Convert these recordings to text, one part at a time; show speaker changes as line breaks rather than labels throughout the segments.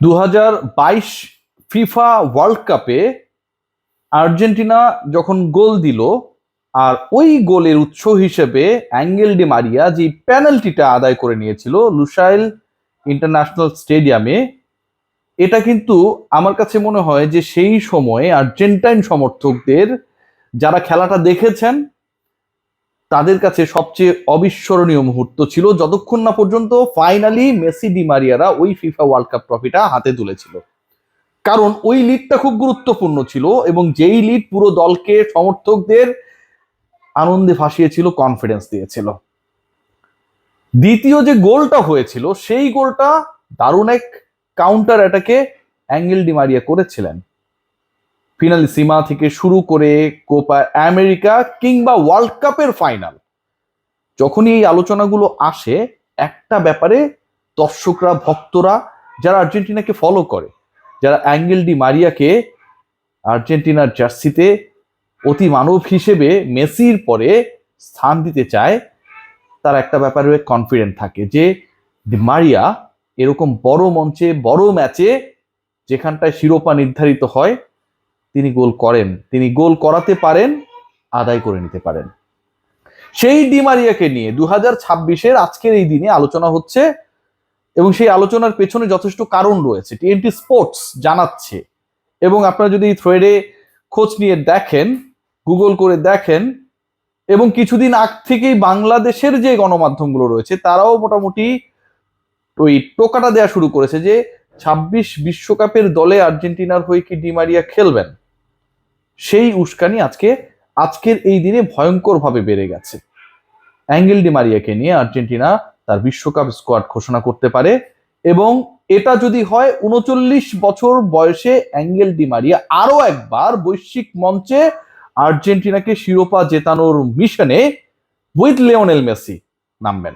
2022 FIFA world কাপে Argentina যখন গোল দিল, আর ওই গোলের উৎস হিসেবে অ্যাঙ্গেল ডি মারিয়া যে পেনাল্টিটা আদায় করে নিয়েছিল লুসাইল ইন্টারন্যাশনাল স্টেডিয়ামে, এটা কিন্তু আমার কাছে মনে হয় যে সেই সময়ে আর্জেন্টাইন সমর্থকদের, যারা খেলাটা দেখেছেন, তাদের কাছে সবচেয়ে অবিস্মরণীয় মুহূর্ত ছিল, যতক্ষণ না পর্যন্ত ফাইনালি মেসি ডি মারিয়ারা ওই ফিফা ওয়ার্ল্ড কাপ ট্রফিটা হাতে তুলেছিল। কারণ ওই লিডটা খুব গুরুত্বপূর্ণ ছিল এবং যেই লিড পুরো দলকে, সমর্থকদের আনন্দে ভাসিয়েছিল, কনফিডেন্স দিয়েছিল। দ্বিতীয় যে গোলটা হয়েছিল সেই গোলটা দারুণ এক কাউন্টার অ্যাটাকে অ্যাঙ্গেল ডি মারিয়া করেছিলেন। ফিনালিসিমা থেকে শুরু করে কোপা আমেরিকা কিংবা ওয়ার্ল্ড কাপের ফাইনাল, যখনই এই আলোচনাগুলো আসে, একটা ব্যাপারে দর্শকরা, ভক্তরা, যারা আর্জেন্টিনাকে ফলো করে, যারা অ্যাঙ্গেল ডি মারিয়াকে আর্জেন্টিনার জার্সিতে অতি মানব হিসেবে মেসির পরে স্থান দিতে চায়, তার একটা ব্যাপারে কনফিডেন্ট থাকে যে ডি মারিয়া এরকম বড় মঞ্চে, বড় ম্যাচে, যেখানটায় শিরোপা নির্ধারিত হয়, তিনি গোল করেন, তিনি গোল করাতে পারেন, আদায় করে নিতে পারেন। সেই ডি মারিয়াকে নিয়ে 2026-এর আজকের এই দিনে আলোচনা হচ্ছে এবং সেই আলোচনার পেছনে যথেষ্ট কারণ রয়েছে, টিএনটি স্পোর্টস জানাচ্ছে। এবং আপনারা যদি থ্রেডে খোঁজ নিয়ে দেখেন, গুগল করে দেখেন, এবং কিছুদিন আগ থেকেই বাংলাদেশের যে গণমাধ্যমগুলো রয়েছে তারাও মোটামুটি ওই টোকাটা দেওয়া শুরু করেছে যে 26 বিশ্বকাপের দলে আর্জেন্টিনার হয়ে কি ডি মারিয়া খেলবেন। সেই উস্কানি আজকের এই দিনে ভয়ঙ্করভাবে বেড়ে গেছে। অ্যাঙ্গেল ডি মারিয়াকে নিয়ে আর্জেন্টিনা তার বিশ্বকাপ স্কোয়াড ঘোষণা করতে পারে, এবং এটা যদি হয় 39 বছর বয়সে অ্যাঙ্গেল ডি মারিয়া আরো একবার বৈশ্বিক মঞ্চে আর্জেন্টিনাকে শিরোপা জেতানোর মিশনে উইথ লিওনেল মেসি নামবেন।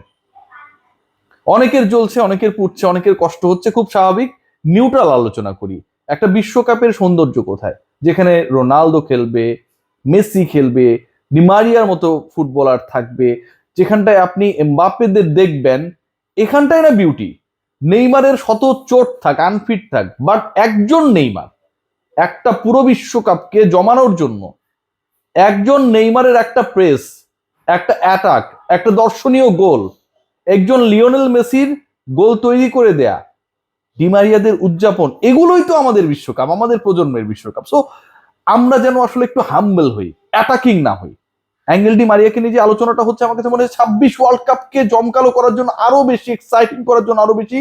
অনেকের জ্বলছে, অনেকের পুড়ছে, অনেকের কষ্ট হচ্ছে, খুব স্বাভাবিক। নিউট্রাল আলোচনা করি। একটা বিশ্বকাপের সৌন্দর্য কোথায়? যেখানে রোনালদো খেলবে, মেসি খেলবে, ডি মারিয়ার মতো ফুটবলার থাকবে, যেখানটায় আপনি এমবাপ্পেদের দেখবেন, এখানটায় না বিউটি। নেইমারের শত চোট থাক, আনফিট থাক, বাট একজন নেইমার একটা পুরো বিশ্বকাপকে জমানোর জন্য, একজন নেইমারের একটা প্রেস, একটা অ্যাটাক, একটা দর্শনীয় গোল, একজন লিওনেল মেসির গোল তৈরি করে দেয়া, ডি মারিয়াদের উদযাপন, এগুলোই তো আমাদের বিশ্বকাপ, আমাদের প্রজন্মের বিশ্বকাপ। সো আমরা যেন আসলে একটু হাম্বল হই, অ্যাটাকিং না হই। অ্যাঙ্গেল ডি মারিয়াকে নিয়ে যে আলোচনাটা হচ্ছে, আমার কাছে মনে হয় 26 ওয়ার্ল্ড কাপকে জমকালো করার জন্য, আরো বেশি এক্সাইটিং করার জন্য, আরো বেশি,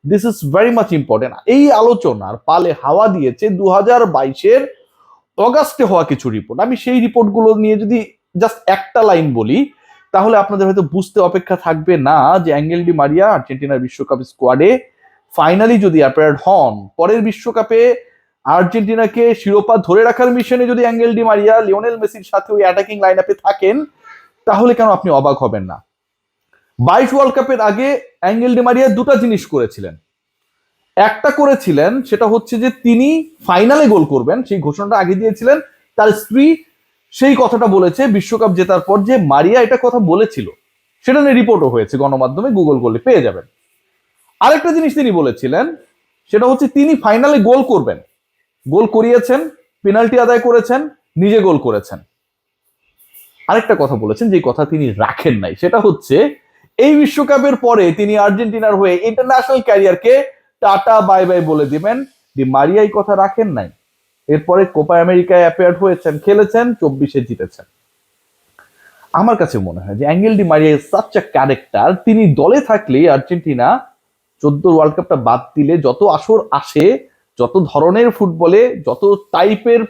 this is very much important. এই আলোচনার পালে হাওয়া দিয়েছে 2022-এর অগাস্টে হওয়া কিছু রিপোর্ট। আমি সেই রিপোর্টগুলো নিয়ে যদি জাস্ট একটা লাইন বলি, তাহলে আপনাদের হয়তো বুঝতে অপেক্ষা থাকবে না যে অ্যাঙ্গেল ডি মারিয়া আর্জেন্টিনার বিশ্বকাপ স্কোয়াডে ফাইনালি যদি অ্যাপিয়ার্ড হন, পরের বিশ্বকাপে আর্জেন্টিনাকে শিরোপা ধরে রাখার মিশনে যদি অ্যাঙ্গেল ডি মারিয়া লিওনেল মেসির সাথে ওই অ্যাটাকিং লাইন আপে থাকেন, তাহলে কেন আপনি অবাক হবেন না? 22 ওয়ার্ল্ড কাপের আগে অ্যাঙ্গেল ডি মারিয়া দুটা জিনিস করেছিলেন। একটা করেছিলেন, সেটা হচ্ছে যে তিনি ফাইনালে গোল করবেন, সেই ঘোষণাটা আগে দিয়েছিলেন। তার স্ত্রী সেই কথাটা বলেছে বিশ্বকাপ জেতার পর, যে মারিয়া এটা কথা বলেছিল, সেটা নিয়ে রিপোর্টও হয়েছে, গণমাধ্যমে গুগল করলে পেয়ে যাবেন। আরেকটা জিনিস তিনি বলেছিলেন, সেটা হচ্ছে তিনি ফাইনালে গোল করবেন, গোল করিয়েছেন, পেনাল্টি আদায় করেছেন, নিজে গোল করেছেন। আরেকটা কথা বলেছেন, যে কথা তিনি রাখেন নাই, সেটা হচ্ছে এই বিশ্বকাপের পরে তিনি আর্জেন্টিনার হয়ে ইন্টারন্যাশনাল ক্যারিয়ারকে টাটা বাই বাই বলে দিবেন। ডি মারিয়া এই কথা রাখেন নাই। এরপরে কোপা আমেরিকায় অ্যাপিয়ার্ড হয়েছেন, খেলেছেন, 24-এ জিতেছেন। আমার কাছে মনে হয় যে angle Di Maria such a character, তিনি দলে থাকলে আর্জেন্টিনা 14 ওয়ার্ল্ড কাপটা বাদ দিলে যত আসর আসে, যত ধরনের ফুটবলে, যত টাইপের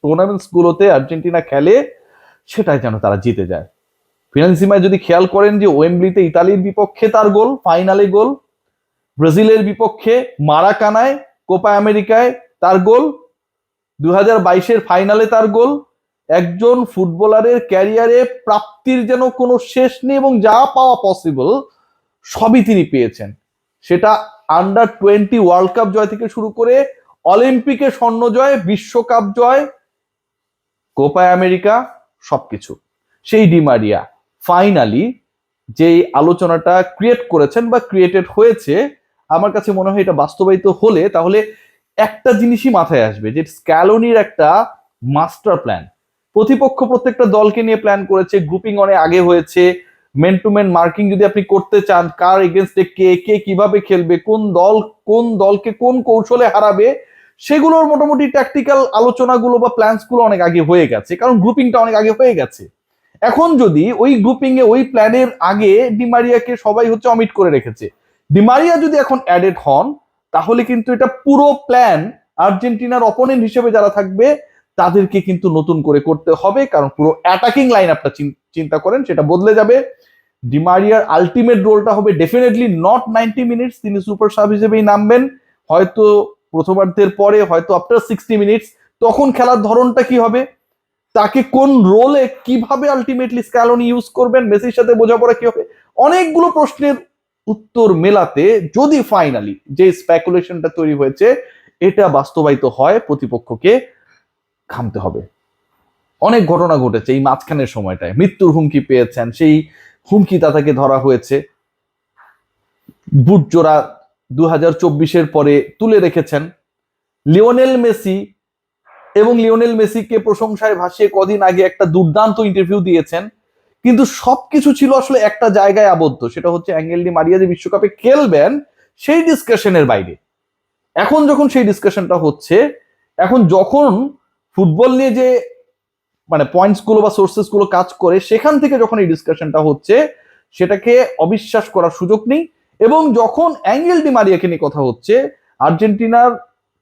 টুর্নামেন্টস গুলোতে আর্জেন্টিনা খেলে, সেটাই যেন তারা জিতে যায়। ফিনান্সিমায় যদি খেয়াল করেন যে ওয়েম্বলিতে ইতালির বিপক্ষে তার গোল, ফাইনালে গোল, ব্রাজিলের বিপক্ষে মারাকানায় কোপা আমেরিকায় তার গোল, 2022-এর ফাইনালে তার গোল। একজন ফুটবলারের ক্যারিয়ারে প্রাপ্তির যেন কোনো শেষ নেই, এবং যা পাওয়া পসিবল সবই তিনি পেয়েছেন। সেটা আন্ডার 20 ওয়ার্ল্ড কাপ জয় থেকে শুরু করে অলিম্পিকে স্বর্ণ জয়, বিশ্বকাপ জয়, কোপা আমেরিকা, সবকিছু। সেই ডি মারিয়া ফাইনালি যে আলোচনাটা ক্রিয়েট করেছেন বা ক্রিয়েটেড হয়েছে, আমার কাছে মনে হয় এটা বাস্তবায়িত হলে তাহলে একটা জিনিসই মাথায় আসবে, যে স্ক্যালোনির একটা মাস্টার প্ল্যান, প্রতিপক্ষ প্রত্যেকটা দলকে নিয়ে প্ল্যান করেছে, গ্রুপিং অনেক আগে হয়েছে, মেন টু মেন মার্কিং যদি আপনি করতে চান, কার এগেনস্টে কে কে কিভাবে খেলবে, কোন দলকে কোন কৌশলে হারাবে, সেগুলোর মোটামুটি ট্যাকটিক্যাল আলোচনাগুলো বা প্ল্যানস গুলো অনেক আগে হয়ে গেছে, কারণ গ্রুপিংটা অনেক আগে হয়ে গেছে। এখন যদি ওই গ্রুপিং এ ওই প্ল্যানের আগে ডিমারিয়াকে সবাই হচ্ছে অমিট করে রেখেছে, ডিমারিয়া যদি এখন অ্যাডেড হন, তাহলে কিন্তু এটা পুরো প্ল্যান আর্জেন্টিনার অপোনেন্ট হিসেবে যারা থাকবে তাদেরকে কিন্তু নতুন করে করতে হবে, কারণ পুরো অ্যাটাকিং লাইন আপটা চিন্তা করেন, সেটা বদলে যাবে। ডিমারিয়ার আলটিমেট রোলটা হবে ডেফিনেটলি নট 90 মিনিটস, তিনি সুপার সাব হিসেবেই নামবেন, হয়তো প্রথমার্ধের পরে, হয়তো আফটার 60 মিনিটস। তখন খেলার ধরনটা কি হবে, তাকে কোন রোলে কিভাবে আলটিমেটলি স্ক্যালোনি ইউজ করবেন, মেসির সাথে বোঝাপড়া কি হবে, অনেকগুলো প্রশ্নের উত্তর মেলাতে যদি ফাইনালি যে স্পেকুলেশনটা তৈরি হয়েছে এটা বাস্তবায়িত হয়, প্রতিপক্ষকে থামতে হবে। অনেক ঘটনা ঘটেছে এই মাঝখানের সময়টায়, মৃত্যুর হুমকি পেয়েছেন, সেই হুমকি তাকে ধরা হয়েছে, বুট জোড়া 2024-এর পরে তুলে রেখেছেন। লিওনেল মেসি এবং লিওনেল মেসিকে প্রশংসায় ভাসিয়ে কদিন আগে একটা দুর্দান্ত ইন্টারভিউ দিয়েছেন, কিন্তু সবকিছু ছিল আসলে একটা জায়গায় আবদ্ধ, সেটা হচ্ছে অ্যাঙ্গেল ডি মারিয়া যে বিশ্বকাপে খেলবেন সেই ডিসকাশনের বাইরে। এখন যখন সেই ডিসকাশনটা হচ্ছে, এখন যখন ফুটবল নিয়ে যে মানে পয়েন্টস গুলো বা সোর্সেস গুলো কাজ করে, সেখান থেকে যখন এই ডিসকাশনটা হচ্ছে, সেটাকে অবিশ্বাস করার সুযোগ নেই। এবং যখন অ্যাঙ্গেল ডি মারিয়াকে নিয়ে কথা হচ্ছে, আর্জেন্টিনার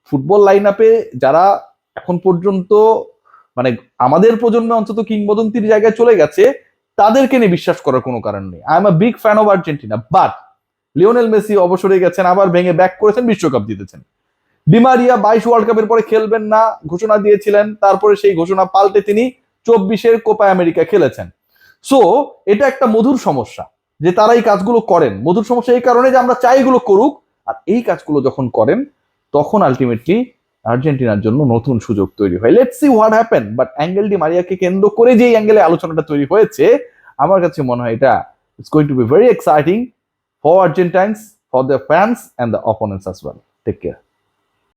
ফুটবল লাইন আপে যারা এখন পর্যন্ত মানে আমাদের প্রজন্মে অন্তত কিংবদন্তির জায়গায় চলে গেছে, তাদেরকে নিয়ে বিশ্বাস করার কোনো কারণ নেই। I am a big fan of Argentina, but Lionel Messi অবসরে গেছেন, আবার ভেঙে ব্যাক করেছেন, বিশ্বকাপ জিতেছেন। ডিমারিয়া 22 ওয়ার্ল্ড কাপের পরে খেলবেন না ঘোষণা দিয়েছিলেন, তারপরে সেই ঘোষণা পাল্টে তিনি 24-এর কোপা আমেরিকা খেলেছেন। সো এটা একটা মধুর সমস্যা যে তারা এই কাজগুলো করেন, মধুর সমস্যা এই কারণে যে আমরা চাই এগুলো করুক, আর এই কাজগুলো যখন করেন তখন আলটিমেটলি আর্জেন্টিনার জন্য নতুন সুযোগ তৈরি হয়। Let's see what happen. But Angel Di মারিয়াকে কেন্দ্র করে যে অ্যাঙ্গেলে আলোচনাটা তৈরি হয়েছে, আমার কাছে মনে হয় এটা it's going to be very exciting for Argentines, for the fans and the opponents as well. Take care.